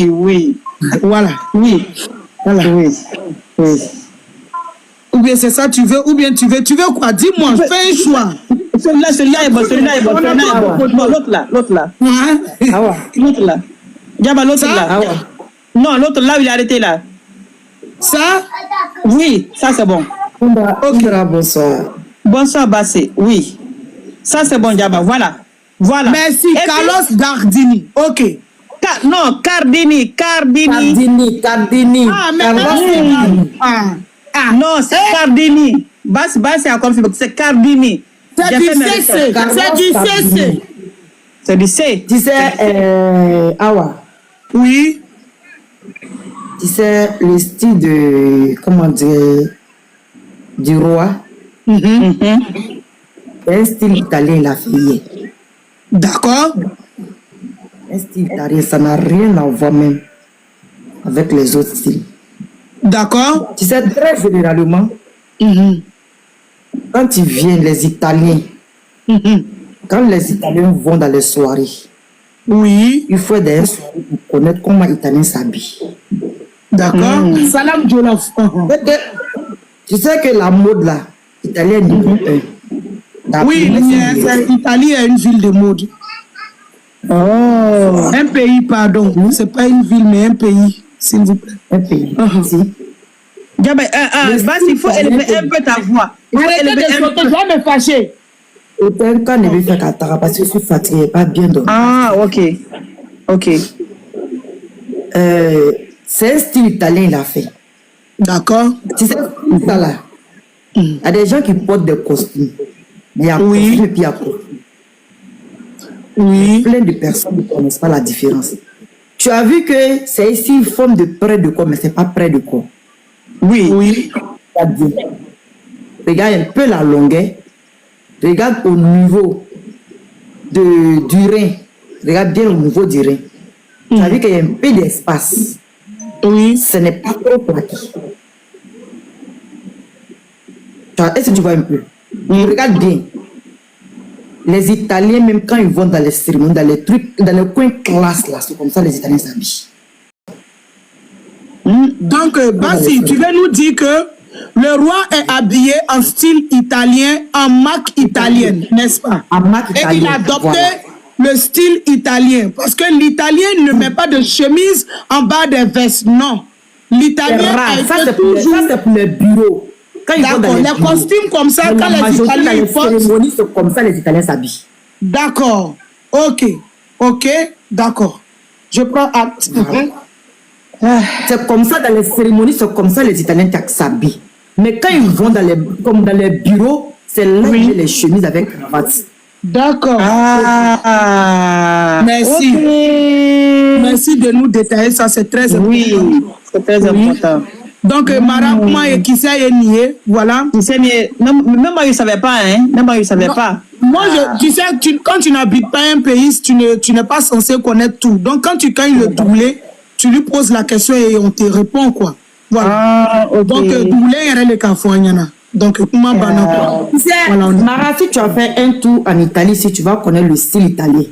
oui. Voilà. Oui. Voilà. Oui. Oui. Ou bien c'est ça tu veux, ou bien tu veux quoi? Dis-moi, fais un choix. Celui-là est bon. Non, l'autre là. Hein? L'autre là. Diaba, l'autre Ça? là. Non, l'autre là, il est arrêté là. Ça? Oui, ça c'est bon. Oundra, bonsoir. Bonsoir, Bassé. Oui. Ça c'est bon, Diaba. Voilà. Merci, Et Carlos Gardini. Ok. Non, Cardini. Ah, mais Non, c'est Cardini. Bassé a confirmé que c'est Cardini. C'est du CC. C'est du C. Tu sais, Awa, Oui. tu sais, le style de, comment dire, du roi, c'est un style italien, il a fait hier. D'accord. Un style italien, ça n'a rien à voir même avec les autres styles. D'accord. Tu sais, très généralement, quand ils viennent, les Italiens, quand les Italiens vont dans les soirées, Oui. il faut des soirées pour connaître comment les Italiens s'habillent. D'accord. Salam Jolof. Tu sais que la mode là, italienne niveau 1. Oui, l'Italie est une ville de mode. Un pays, pardon. C'est pas une ville, mais un pays, s'il vous plaît. Un pays. Diaba, Bassé, il faut élever un peu ta voix. Arrêtez de sauter, je vais me fâcher. Autant quand ne veut faire Katara parce que je suis fatigué, pas bien dormi. Ah, ok. C'est un style italien, il a fait. D'accord. Tu sais, ça là, il y a des gens qui portent des costumes. Mais il y a costume et puis il y a costume. Oui. Plein de personnes ne connaissent pas la différence. Tu as vu que c'est ici une forme de près de corps, mais ce n'est pas près de corps. Oui. Regarde un peu la longueur. Regarde au niveau du rein. Regarde bien au niveau du rein. Tu as vu qu'il y a un peu d'espace. Oui. Ce n'est pas trop plaqué. Est-ce que tu vois un peu? Regarde bien. Les Italiens, même quand ils vont dans les cérémonies, dans les trucs, dans les coins classe, là, c'est comme ça les Italiens s'habillent. Donc, Bassi, tu veux nous dire que le roi est habillé en style italien, en marque italienne, n'est-ce pas? En marque italienne. Et il a adopté le style italien. Parce que l'italien ne met pas de chemise en bas des vestes. Non. L'italien ça, c'est pour les bureaux. D'accord, les costumes comme ça, quand les Italiens portent. Les cérémonies, c'est comme ça les Italiens s'habillent. D'accord. Ok, d'accord. Je prends acte. C'est comme ça dans les cérémonies, c'est comme ça les Italiens s'habillent. Mais quand ils vont comme dans les bureaux, c'est là qu'il y a les chemises avec cravate. D'accord. Merci. Okay. Merci de nous détailler ça, c'est très important. Oui, c'est très important. Donc, Mara, comment est qui s'est nié, voilà. Même moi, je ne savais pas, hein. Même moi, je ne savais pas. Moi, tu sais, quand tu n'habites pas un pays, tu n'es pas censé connaître tout. Donc, quand tu gagnes le doublé, tu lui poses la question et on te répond, quoi. Voilà. Okay. Donc, doublé, il y a les cafouagnana. Donc, comment tu sais, voilà, Mara, si tu as fait un tour en Italie, si tu vas connaître le style italien.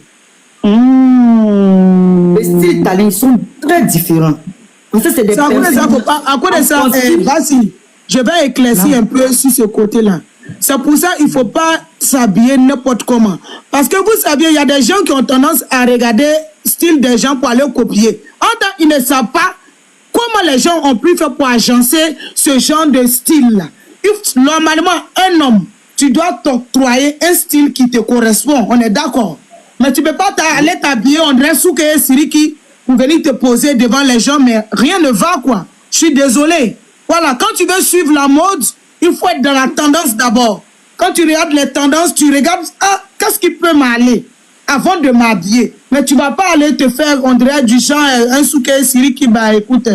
Les styles italiens, ils sont très différents. Parce que c'est des à cause de ça, vas-y, je vais éclaircir un peu sur ce côté-là. C'est pour ça qu'il ne faut pas s'habiller n'importe comment. Parce que vous savez, il y a des gens qui ont tendance à regarder le style des gens pour aller copier. En tant qu'ils ne savent pas comment les gens ont pu faire pour agencer ce genre de style-là. Normalement, un homme, tu dois t'octroyer un style qui te correspond. On est d'accord. Mais tu ne peux pas aller t'habiller, on dirait Souke et Siriki pour venir te poser devant les gens, mais rien ne va, quoi. Je suis désolé. Voilà, quand tu veux suivre la mode, il faut être dans la tendance d'abord. Quand tu regardes les tendances, tu regardes, qu'est-ce qui peut m'aller avant de m'habiller. Mais tu ne vas pas aller te faire, on dirait du genre, un Souke et Siriki, bah écoute,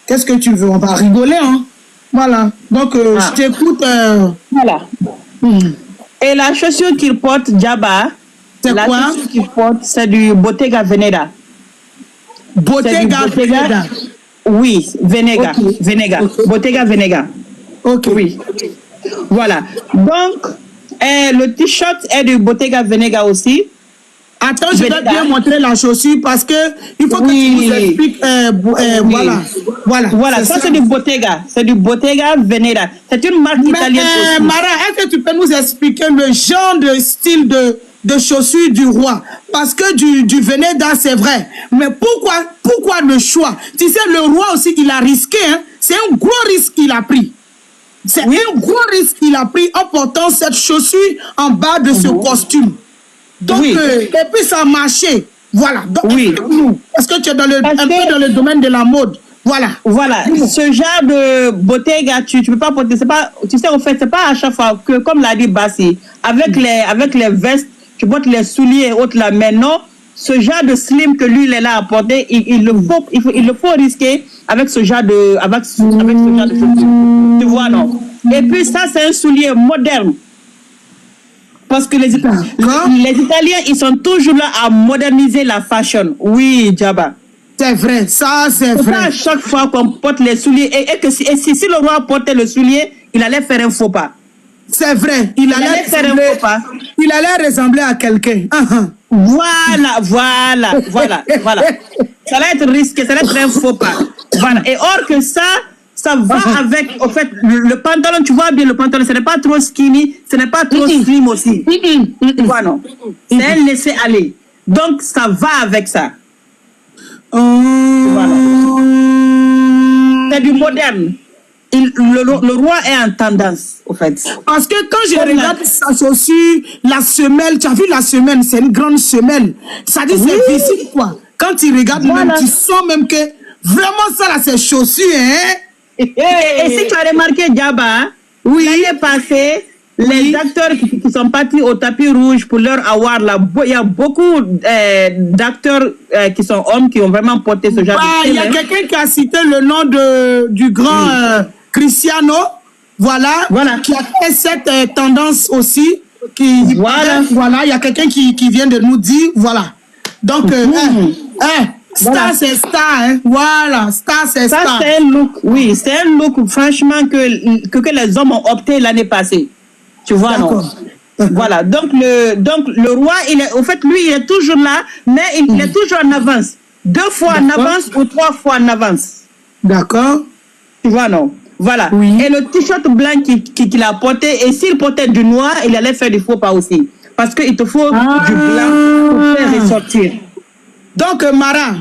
qu'est-ce que tu veux? On va rigoler, hein. Voilà, donc je t'écoute. Voilà. Et la chaussure qu'il porte, Diaba, c'est quoi? La chaussure qu'il porte, c'est du Bottega Veneta. Bottega Veneta. Oui, Venega. Okay. Venega. Okay. Bottega Venega. Ok. Oui. Voilà. Donc, le t-shirt est du Bottega Venega aussi, Attends, je vais bien montrer la chaussure parce que il faut que tu nous expliques. Voilà. Ça c'est du Bottega. C'est du Bottega Veneta. C'est une marque italienne aussi. Mara, est-ce que tu peux nous expliquer le genre de style de chaussures du roi? Parce que du Veneta, c'est vrai. Mais pourquoi le choix? Tu sais, le roi aussi, il a risqué. Hein? C'est un gros risque qu'il a pris. C'est un gros risque qu'il a pris en portant cette chaussure en bas de ce costume. Donc, et puis ça a marché. Voilà. Donc, est-ce que tu es un peu dans le domaine de la mode? Voilà. Ce genre de Bottega, tu peux pas porter. C'est pas, tu sais, en fait, c'est pas à chaque fois que, comme l'a dit Bassi, avec les vestes, tu portes les souliers et autres là. Mais non, ce genre de slim que lui, il est là à porter, il le faut risquer avec ce genre de, avec ce genre de chaussures. Tu vois, non? Et puis ça, c'est un soulier moderne. Parce que les Italiens, ils sont toujours là à moderniser la fashion. Oui, Djaba. C'est vrai, ça c'est vrai. À chaque fois qu'on porte les souliers, et que si le roi portait le soulier, il allait faire un faux pas. C'est vrai, il allait faire un faux pas. Il allait ressembler à quelqu'un. Voilà. Ça allait être risqué, ça allait être un faux pas. Voilà. Et or que ça va avec, en fait, le pantalon, tu vois bien le pantalon, ce n'est pas trop skinny, ce n'est pas trop slim aussi. Voilà. C'est un laisser-aller. Donc, ça va avec ça. Voilà. C'est du moderne. Le roi est en tendance, au fait. Parce que quand je regarde sa chaussure, la semelle, tu as vu la semelle, c'est une grande semelle. Ça dit c'est visible, quoi. Quand tu regardes même, tu sens même que vraiment ça, là, c'est chaussure, hein. Et si tu as remarqué, Djaba, l'année passée, les acteurs qui sont partis au tapis rouge pour leur award, là, il y a beaucoup d'acteurs qui sont hommes qui ont vraiment porté ce genre de... Il y a quelqu'un qui a cité le nom du grand Cristiano, voilà, qui a fait cette tendance aussi. Il y a quelqu'un qui vient de nous dire, voilà. Donc, star, c'est star, hein. Voilà, star, c'est star. Ça, c'est un look, c'est un look, franchement, que les hommes ont opté l'année passée. Tu vois, non? Voilà, donc le roi, au fait, lui, il est toujours là, mais il est toujours en avance. 2 fois en avance ou 3 fois en avance. D'accord. Tu vois, non? Voilà. Et le t-shirt blanc qu'il a porté, et s'il portait du noir, il allait faire du faux pas aussi. Parce qu'il te faut du blanc pour faire ressortir. Donc, Mara,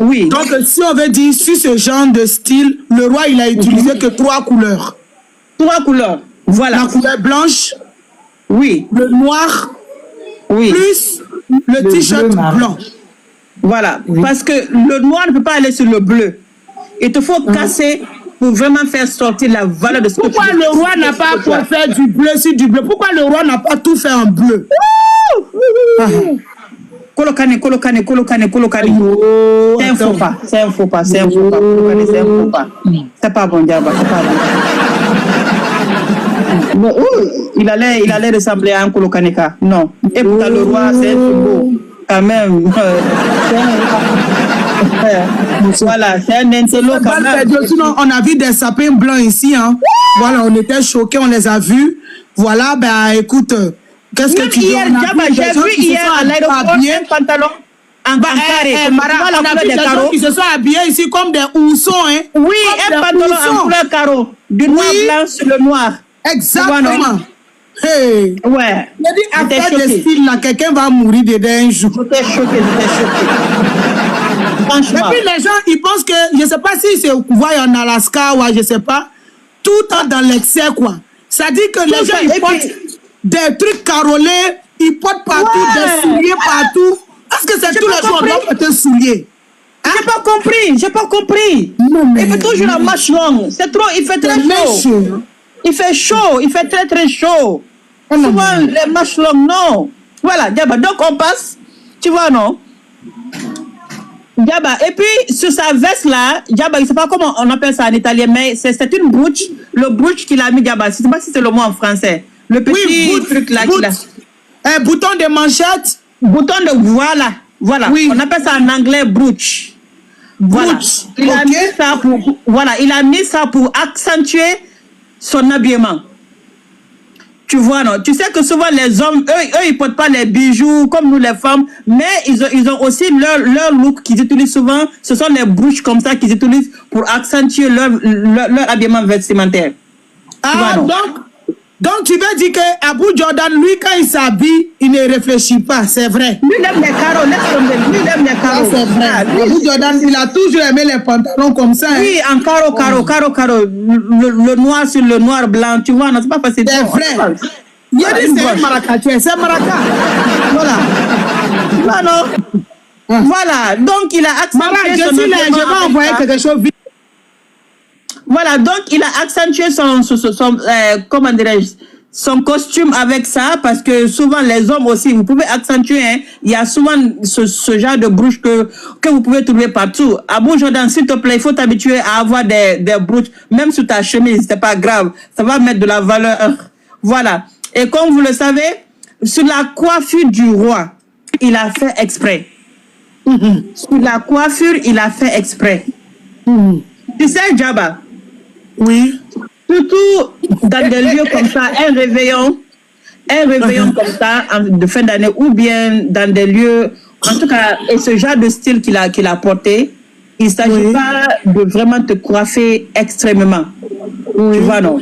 donc si on veut dire sur ce genre de style, le roi, il a utilisé que 3 couleurs. 3 couleurs, voilà. La couleur blanche, le noir, plus le t-shirt blanc. Voilà, parce que le noir ne peut pas aller sur le bleu. Il te faut casser pour vraiment faire sortir la valeur de ce que tu veux. Pourquoi le roi n'a pas fait du bleu sur du bleu? Pourquoi le roi n'a pas tout fait en bleu? Colocane. C'est un faux pas. C'est pas bon, Djaba, c'est pas bon. Il allait ressembler à un Colocaneka. Non. Et pourtant, le roi, c'est un beau. Quand même. Voilà, c'est un intello quand même. Sinon, on a vu des sapins blancs ici. Hein. Voilà, on était choqués, on les a vus. Voilà, écoute... Qu'est-ce que tu dis? J'ai vu hier à l'aéroport un pantalon en carré. On a vu des gens qui se sont habillés ici comme des oursons. Hein? Oui, un pantalon en couleur carreau. Du noir blanc sur le noir. Exactement. Hey. Ouais. Il a dit, après des styles là, quelqu'un va mourir dedans un jour. J'étais choqué. Franchement. Et puis les gens, ils pensent que, je ne sais pas si c'est voient en Alaska ou je ne sais pas, tout le temps dans l'excès, quoi. Ça dit que les gens, ils portent des trucs carolés, ils portent partout, des souliers partout. Est-ce que c'est tous les jours on doit porter souliers? J'ai pas compris. Non, mais il fait toujours la marche longue. C'est trop, il fait très chaud. Il fait chaud, il fait très très chaud. Souvent les marches longues, non. Voilà, Djaba, donc on passe, tu vois, non? Djaba, et puis sur sa veste là, Djaba, je ne sais pas comment on appelle ça en italien, mais c'est une brooch, le brooch qu'il a mis, Djaba, je ne sais pas si c'est le mot en français. Le petit truc là qu'il a. Un bouton de manchette. Bouton de voilà. Oui. On appelle ça en anglais brooch. Voilà. Il a mis ça il a mis ça pour accentuer son habillement. Tu vois, non? Tu sais que souvent les hommes, eux, ils portent pas les bijoux comme nous les femmes, mais ils ont aussi leur look qu'ils utilisent souvent. Ce sont les bouches comme ça qu'ils utilisent pour accentuer leur habillement vestimentaire. Ah, donc tu veux dire que Abu Jordan, lui, quand il s'habille, il ne réfléchit pas, c'est vrai. Lui, il aime les carreaux, laisse tomber. Lui, il aime les carreaux. C'est vrai. Abu Jordan, il a toujours aimé les pantalons comme ça. Oui, en carreau. Le noir sur le noir blanc, tu vois, non, c'est pas facile. C'est vrai. Il a dit c'est Maraca, c'est Maraca. Voilà. Voilà, donc il a accentué son je vais envoyer quelque chose vite. Voilà, donc il a accentué comment dirais-je, son costume avec ça, parce que souvent les hommes aussi, vous pouvez accentuer, hein, il y a souvent ce genre de bouche que vous pouvez trouver partout. Abu Jordan, s'il te plaît, il faut t'habituer à avoir des bouches, même sous ta chemise, c'est pas grave, ça va mettre de la valeur. Voilà. Et comme vous le savez, sur la coiffure du roi, il a fait exprès. Sur la coiffure, il a fait exprès. Tu sais, Djaba? Oui. Surtout dans des lieux comme ça, un réveillon comme ça, de fin d'année, ou bien dans des lieux, en tout cas, et ce genre de style qu'il a porté, il ne s'agit pas de vraiment te coiffer extrêmement. Tu vois, non?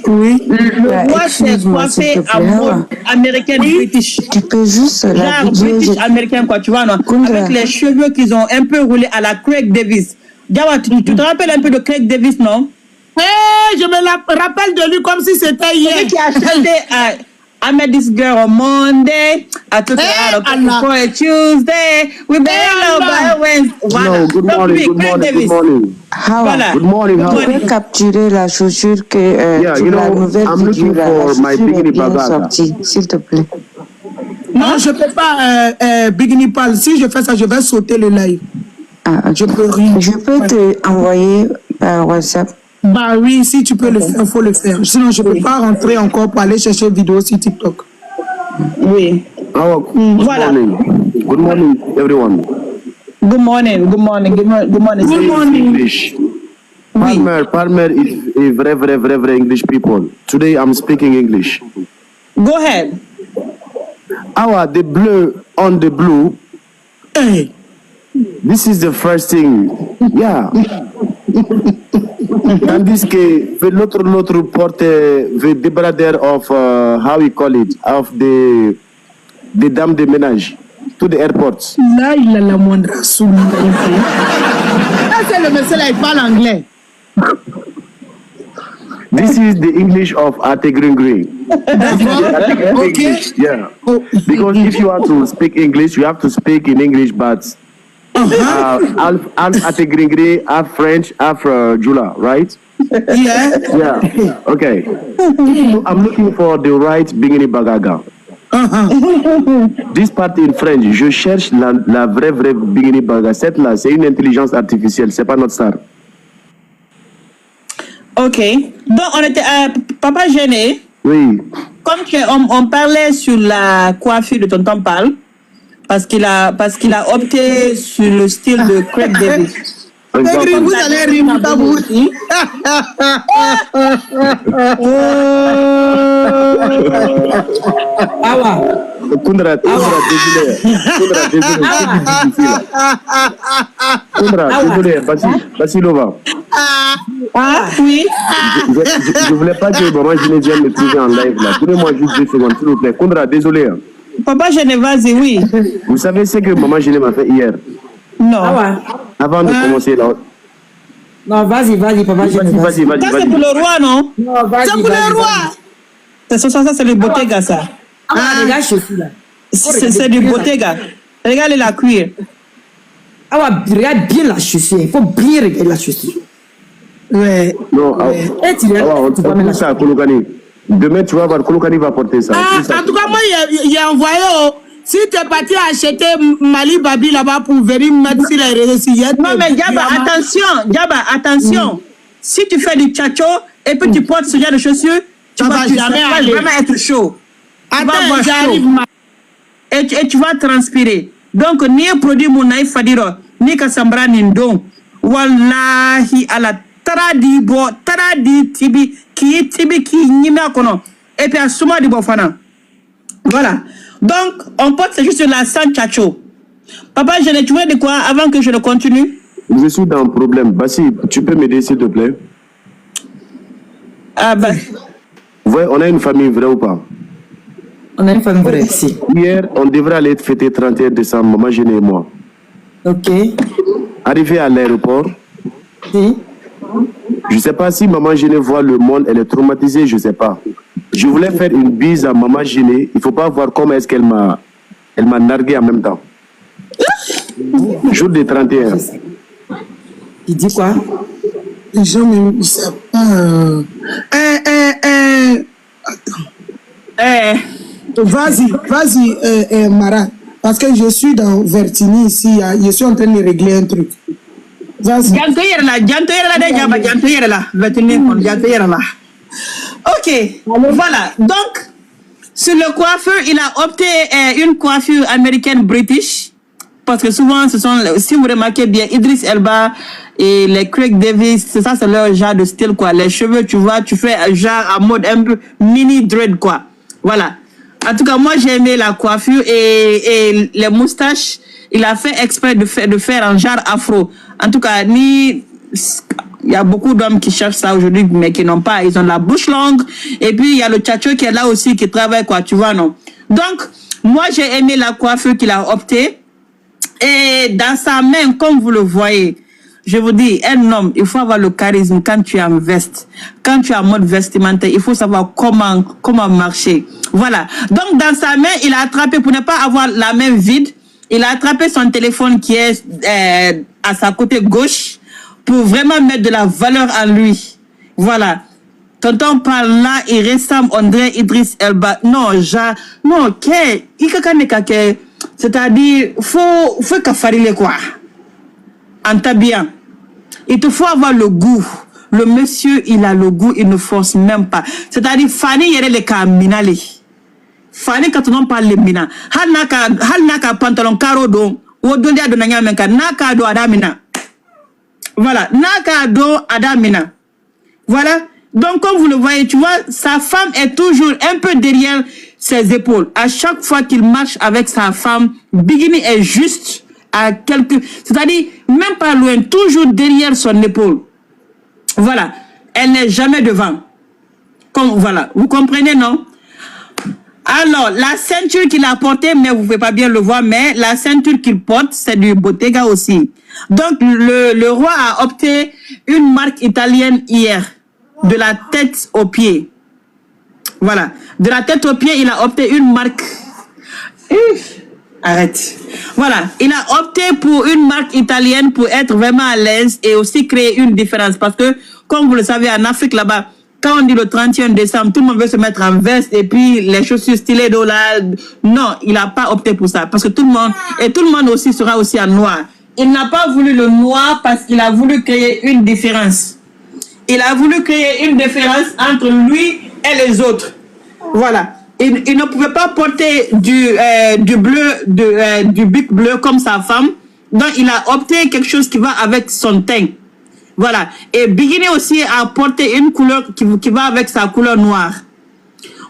Oui. Le roi s'est coiffé en mode américain british. Tu peux juste la genre vidéo. british américain, quoi, tu vois, non? Avec les cheveux qu'ils ont un peu roulés à la Craig Davis. Diawa, tu te rappelles un peu de Craig Davis, non? Je me rappelle de lui comme si c'était hier. Celui qui a chanté I met this girl on Monday. I took her out for a Tuesday. We better by Wednesday. Hello, good morning. Voilà. Good morning. Tu peux capturer la chaussure que la nouvelle I'm vidéo, looking la for my chaussure est bikini bien bagaga. sortie, s'il te plaît. Non, je ne peux pas, Bigini Pal. Si je fais ça, je vais sauter le live. Ah, ok. Je peux rien. Je peux te envoyer par WhatsApp. Bah oui, si tu peux le faire, il faut le faire. Sinon, je ne peux pas rentrer encore pour aller chercher une vidéo sur TikTok. Oui. Oh, good Voilà. morning. Good morning, everyone. Good morning. English. Palmer is a very English people. Today I'm speaking English. Go ahead. The bleu on the blue. Hey. This is the first thing. Yeah. Tandis que l'autre porte the débradeur of how we call it, of the dames de ménage to the airports. Là, il a la moindre soule. Là, c'est le monsieur là, il parle anglais. This is the English of Ate Green Green. Okay. Yeah. Because if you want to speak English, you have to speak in English, but half Ate Green Green, half French, half Jula, right? Yeah. Yeah. Okay. I'm looking for the right Bingini Bagaga. This part in French, je cherche la vraie Bingini Bagaga. Cette là, c'est une intelligence artificielle, c'est pas notre star. Ok. Donc, on était Papa Gêné. Oui. Comme on parlait sur la coiffure de Tonton Pal, parce qu'il a opté sur le style de Craig Davis. Vous allez rire, pas vous. Kundra, désolé, Basilova. Oui. Je voulais pas que maman Gêné vienne me trouver en live là. Donnez-moi juste 2 secondes, s'il vous plaît. Kundra, désolé. Papa Gêné, vas-y, oui. Vous savez ce que maman Gêné m'a fait hier? Non. Avant de commencer là. Non, vas-y, papa. Vas-y. Ça, c'est pour le roi, non? Non, vas-y. C'est pour le roi. Ça, c'est le Bottega, ça. Regarde, je suis là. C'est du Bottega. Regardez la cuir. Regarde bien la chaussure. Il faut bien regarder la chaussure. Ouais. Non, on trouve ça à Kolokani. Demain, tu vas voir, Kolokani va porter ça. En tout cas, moi, il a envoyé. Si tu es parti acheter Mali Babi là-bas pour venir mettre sur les réseaux sociaux. Non, mais Djaba, attention. Si tu fais du tchatcho et puis tu portes ce genre de chaussures, tu vas vraiment être chaud. Attends, j'arrive. Et tu vas transpirer. Donc, ni un produit Mounaï Fadiro, ni Kassambra Nindon. Wallahi, ala taradi tibi, ki nime kono. et puis à Souma du Bofana. Voilà. Donc, on porte juste sur la San Chacho. Papa, je l'ai trouvé de quoi avant que je ne continue? Je suis dans un problème. Bassi, tu peux m'aider s'il te plaît? Ah bah. Ouais, on a une famille vraie ou pas? On a une famille vraie ici. Hier, on devrait aller fêter 31 décembre, maman Géné et moi. Ok. Arrivé à l'aéroport, Si. je ne sais pas si maman Géné voit le monde, elle est traumatisée, je ne sais pas. Je voulais faire une bise à maman Géné. Il ne faut pas voir comment est-ce qu'elle m'a nargué en même temps. Jour des 31. Il dit quoi? Les gens ne savent pas. Eh. Vas-y, Mara. Parce que je suis dans Vertini ici. Je suis en train de régler un truc. Vas-y. Ok, voilà. Donc, sur le coiffeur, il a opté une coiffure américaine british. Parce que souvent, ce sont, si vous remarquez bien, Idris Elba et les Craig Davis, c'est leur genre de style, quoi. Les cheveux, tu vois, tu fais genre à mode un peu mini dread, quoi. Voilà. En tout cas, moi, j'ai aimé la coiffure et les moustaches, il a fait exprès de faire un genre afro. En tout cas, il y a beaucoup d'hommes qui cherchent ça aujourd'hui, mais qui n'ont pas. Ils ont la bouche longue. Et puis, il y a le tchatcho qui est là aussi, qui travaille, quoi, tu vois, non? Donc, moi, j'ai aimé la coiffure qu'il a optée. Et dans sa main, comme vous le voyez, je vous dis, un homme, il faut avoir le charisme quand tu es en veste. Quand tu es en mode vestimentaire, il faut savoir comment marcher. Voilà. Donc, dans sa main, il a attrapé, pour ne pas avoir la main vide, il a attrapé son téléphone qui est à sa côté gauche pour vraiment mettre de la valeur en lui. Voilà. Tonton parle là, il ressemble André Idriss Elba. Non, c'est-à-dire, faut qu'affaire quoi. En t'habillant. Il te faut avoir le goût. Le monsieur, il a le goût, il ne force même pas. C'est-à-dire, Fanny, il y a les cas minale. Fanny, quand on parle de mina, hal naka pantalon caro do, ou do dia do nanya menka, naka do adamina. Voilà, naka do adamina. Voilà. Donc, comme vous le voyez, tu vois, sa femme est toujours un peu derrière ses épaules. À chaque fois qu'il marche avec sa femme, Bigini est juste à quelques... C'est-à-dire, même pas loin, toujours derrière son épaule. Voilà. Elle n'est jamais devant. Comme, voilà. Vous comprenez, non? Alors, la ceinture qu'il a portée, mais vous ne pouvez pas bien le voir, mais la ceinture qu'il porte, c'est du Bottega aussi. Donc, le roi a opté une marque italienne hier. De la tête aux pieds. Voilà. De la tête aux pieds, il a opté une marque. Arrête. Voilà. Il a opté pour une marque italienne pour être vraiment à l'aise et aussi créer une différence. Parce que, comme vous le savez, en Afrique, là-bas, quand on dit le 31 décembre, tout le monde veut se mettre en veste et puis les chaussures stylées là. Non, il n'a pas opté pour ça. Parce que tout le monde aussi sera aussi en noir. Il n'a pas voulu le noir parce qu'il a voulu créer une différence. Il a voulu créer une différence entre lui et les autres. Voilà. Il ne pouvait pas porter du bleu, du bic bleu comme sa femme. Donc, il a opté quelque chose qui va avec son teint. Voilà. Et Bigini aussi a porté une couleur qui va avec sa couleur noire.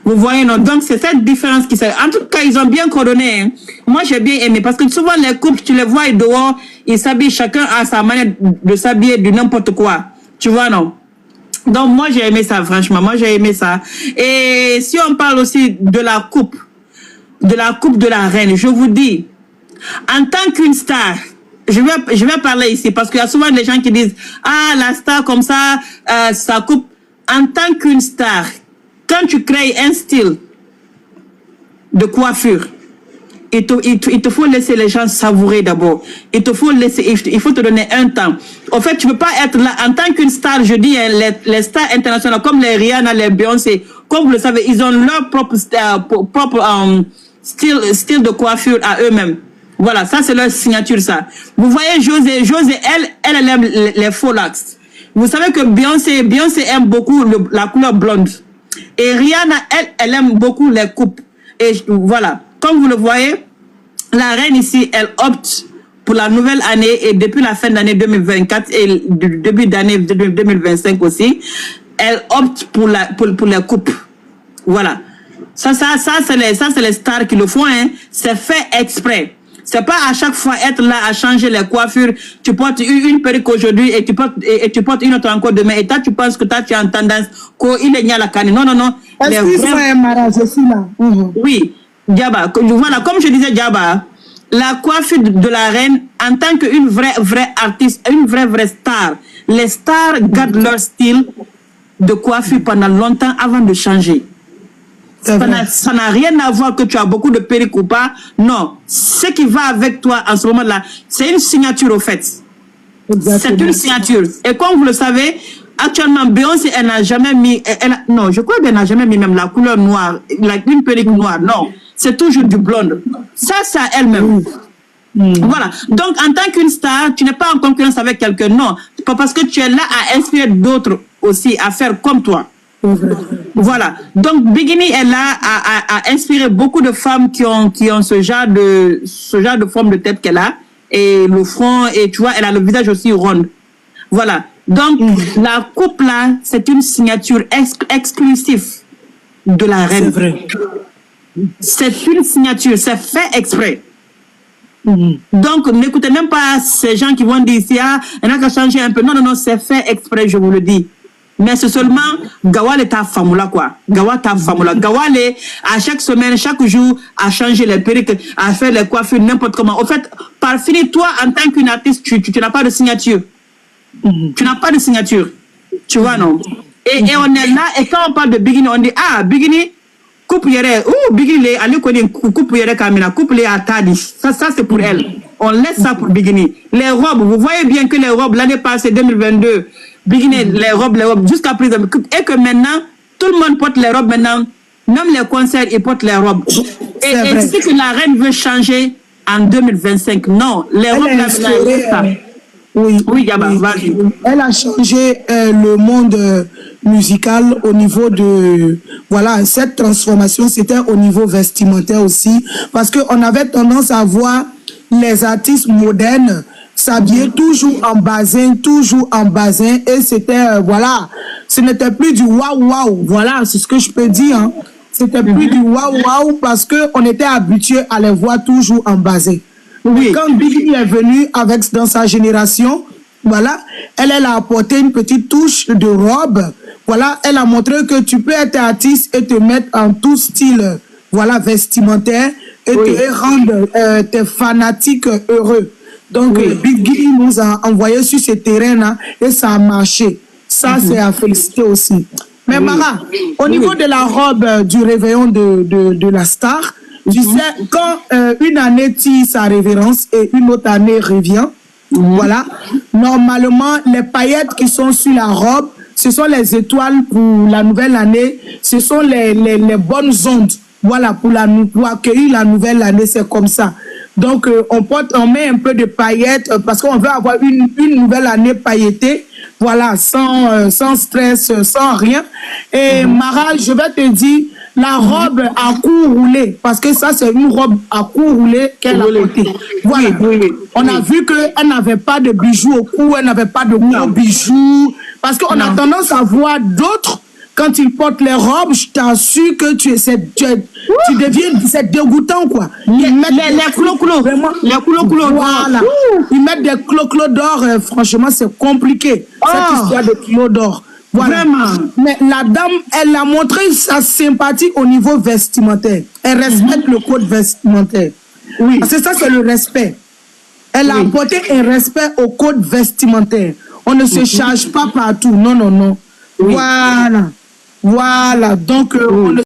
Vous voyez, non? Donc, c'est cette différence qui s'est... En tout cas, ils ont bien coordonné. Hein. Moi, j'ai bien aimé. Parce que souvent, les couples, tu les vois dehors, ils s'habillent chacun à sa manière de s'habiller de n'importe quoi. Tu vois, non? Donc, moi, j'ai aimé ça, franchement. Moi, j'ai aimé ça. Et si on parle aussi de la coupe de la reine, je vous dis, en tant qu'une star, je vais parler ici parce qu'il y a souvent des gens qui disent, ah, la star comme ça, sa coupe. En tant qu'une star, quand tu crées un style de coiffure, il te faut laisser les gens savourer d'abord. Il faut te donner un temps. En fait, tu ne peux pas être là en tant qu'une star. Je dis, les stars internationales comme les Rihanna, les Beyoncé, comme vous le savez, ils ont leur propre style de coiffure à eux-mêmes. Voilà, ça c'est leur signature, ça. Vous voyez, José, elle aime les faux locks. Vous savez que Beyoncé aime beaucoup la couleur blonde. Et Rihanna, elle aime beaucoup les coupes. Et voilà. Comme vous le voyez, la reine ici, elle opte pour la nouvelle année et depuis la fin d'année 2024 et le début d'année 2025 aussi, elle opte pour les coupes. Voilà. Ça c'est les stars qui le font, hein. C'est fait exprès. C'est pas à chaque fois être là à changer les coiffures. Tu portes une perruque aujourd'hui et tu portes une autre encore demain. Et toi, tu penses que toi, tu as une tendance qu'il est à la canne. Non, non, non. Excuse-moi, Mara, je suis là. Oui, Diaba. Voilà, comme je disais, Diaba, la coiffure de la reine, en tant qu'une vraie artiste, une vraie star, les stars gardent leur style de coiffure pendant longtemps avant de changer. Ça n'a rien à voir que tu as beaucoup de perruques ou pas. Non. Ce qui va avec toi en ce moment-là, c'est une signature au fait. C'est une signature. Et comme vous le savez, actuellement, Beyoncé, elle n'a jamais mis... non, je crois qu'elle n'a jamais mis même la couleur noire, une perruque noire. Non. C'est toujours du blonde. Ça, c'est à elle-même. Voilà. Donc, en tant qu'une star, tu n'es pas en concurrence avec quelqu'un. Non. Parce que tu es là à inspirer d'autres aussi à faire comme toi. Voilà. Donc, Bikini est là à inspirer beaucoup de femmes qui ont ce genre de forme de tête qu'elle a. Et le front, et tu vois, elle a le visage aussi rond. Voilà. Donc, la coupe là, c'est une signature exclusive de la reine. C'est vrai. C'est une signature, c'est fait exprès. Donc, n'écoutez même pas ces gens qui vont dire ici, ah, il y en a qu'à changer un peu. Non, non, non, c'est fait exprès, je vous le dis. Mais c'est seulement Gawal est ta femme là, quoi. Gawal ta femme là. Gawal est, à chaque semaine, chaque jour, à changer les perruques, à faire les coiffures, n'importe comment. Au fait, par fini, toi, en tant qu'une artiste, tu n'as pas de signature. Tu n'as pas de signature. Tu vois, non? Et on est là, et quand on parle de Bikini, on dit, ah, Bikini, coupe yere, Bikini, allez connaître, coupe yere Kamina, coupe les Atadi. Ça c'est pour elle. On laisse ça pour Bikini. Les robes, vous voyez bien que les robes, l'année passée, 2022, Bikini, les robes, jusqu'à présent, et que maintenant, tout le monde porte les robes maintenant, même les concerts, ils portent les robes. Et c'est que la reine veut changer en 2025. Non, les robes, là, oui, Diaba, vas-y. Elle a changé le monde musical au niveau de... Voilà, cette transformation, c'était au niveau vestimentaire aussi. Parce qu'on avait tendance à voir les artistes modernes s'habiller toujours en basin. Et c'était, voilà, ce n'était plus du waouh. Voilà, c'est ce que je peux dire. Hein. C'était plus du waouh parce qu'on était habitué à les voir toujours en basin. Oui. Quand Biggie est venue dans sa génération, voilà, elle a apporté une petite touche de robe. Voilà, elle a montré que tu peux être artiste et te mettre en tout style, voilà, vestimentaire et te rendre tes fanatiques heureux. Donc, Biggie nous a envoyé sur ce terrain-là et ça a marché. Ça, c'est à féliciter aussi. Mais Mara, au niveau de la robe du réveillon de la star, tu sais, quand une année tire sa révérence et une autre année revient, voilà, normalement, les paillettes qui sont sur la robe, ce sont les étoiles pour la nouvelle année, ce sont les bonnes ondes, voilà, pour accueillir la nouvelle année, c'est comme ça. Donc, on met un peu de paillettes parce qu'on veut avoir une nouvelle année pailletée, voilà, sans stress, sans rien. Et Mara, je vais te dire, la robe à cou roulé, parce que ça, c'est une robe à cou roulé qu'elle a portée. Voilà. On a vu qu'elle n'avait pas de bijoux au cou, elle n'avait pas de gros bijoux. Parce qu'on a tendance à voir d'autres, quand ils portent les robes, je t'assure que tu deviens, c'est dégoûtant, quoi. Ils mettent les clo-clos. Les clo-clos. Voilà. Ils mettent des clo-clos d'or, franchement, c'est compliqué. Cette histoire de clo d'or. Voilà. Vraiment. Mais la dame, elle a montré sa sympathie au niveau vestimentaire. Elle respecte le code vestimentaire. Oui. Parce que ça, c'est le respect. Elle a apporté un respect au code vestimentaire. On ne se charge pas partout. Non. Voilà. Donc, on ne